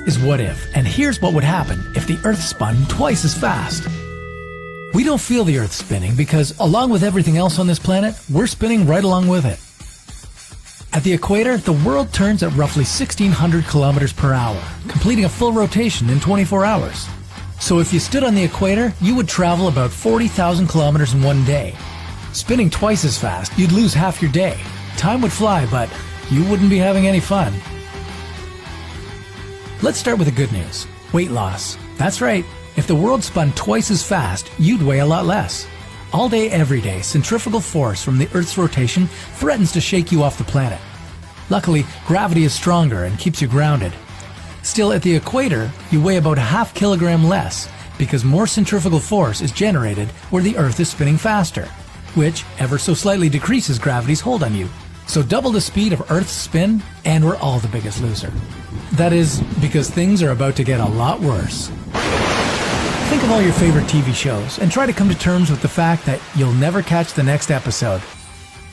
is what if, and here's what would happen if the Earth spun twice as fast. We don't feel the Earth spinning because, along with everything else on this planet, we're spinning right along with it. At the equator, the world turns at roughly 1,600 kilometers per hour, completing a full rotation in 24 hours. So if you stood on the equator, you would travel about 40,000 kilometers in one day. Spinning twice as fast, you'd lose half your day. Time would fly, but you wouldn't be having any fun. Let's start with the good news. Weight loss. That's right. If the world spun twice as fast, you'd weigh a lot less. All day, every day, centrifugal force from the Earth's rotation threatens to shake you off the planet. Luckily, gravity is stronger and keeps you grounded. Still, at the equator, you weigh about a half kilogram less because more centrifugal force is generated where the Earth is spinning faster, which ever so slightly decreases gravity's hold on you. So double the speed of Earth's spin, and we're all the biggest loser. That is, because things are about to get a lot worse. Think of all your favorite TV shows and try to come to terms with the fact that you'll never catch the next episode.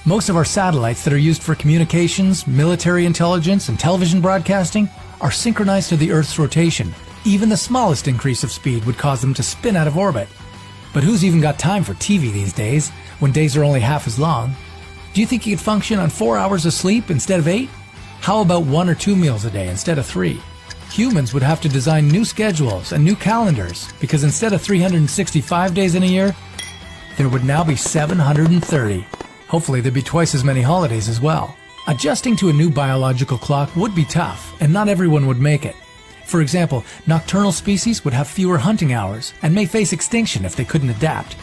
Most of our satellites that are used for communications, military intelligence, and television broadcasting are synchronized to the Earth's rotation. Even the smallest increase of speed would cause them to spin out of orbit. But who's even got time for TV these days, when days are only half as long? Do you think you could function on 4 hours of sleep instead of 8? How about 1 or 2 meals a day instead of 3? Humans would have to design new schedules and new calendars because instead of 365 days in a year, there would now be 730. Hopefully there'd be twice as many holidays as well. Adjusting to a new biological clock would be tough, and not everyone would make it. For example, nocturnal species would have fewer hunting hours and may face extinction if they couldn't adapt.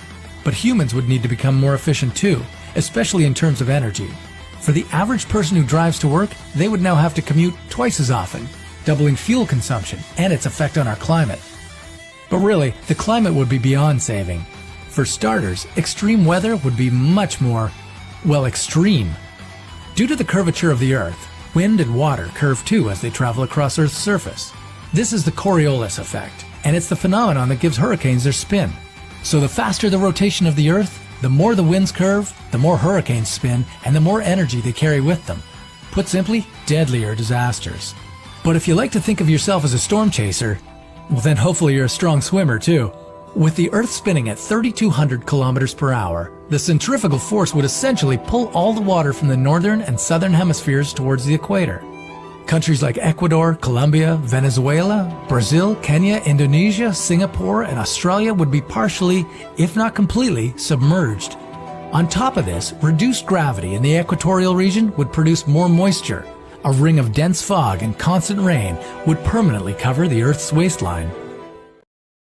But humans would need to become more efficient too, especially in terms of energy. For the average person who drives to work, they would now have to commute twice as often, doubling fuel consumption and its effect on our climate. But really, the climate would be beyond saving. For starters, extreme weather would be much more, well, extreme. Due to the curvature of the Earth, wind and water curve too as they travel across Earth's surface. This is the Coriolis effect, and it's the phenomenon that gives hurricanes their spin. So the faster the rotation of the Earth, the more the winds curve, the more hurricanes spin, and the more energy they carry with them. Put simply, deadlier disasters. But if you like to think of yourself as a storm chaser, well then hopefully you're a strong swimmer too. With the Earth spinning at 3,200 kilometers per hour, the centrifugal force would essentially pull all the water from the northern and southern hemispheres towards the equator. Countries like Ecuador, Colombia, Venezuela, Brazil, Kenya, Indonesia, Singapore, and Australia would be partially, if not completely, submerged. On top of this, reduced gravity in the equatorial region would produce more moisture. A ring of dense fog and constant rain would permanently cover the Earth's waistline.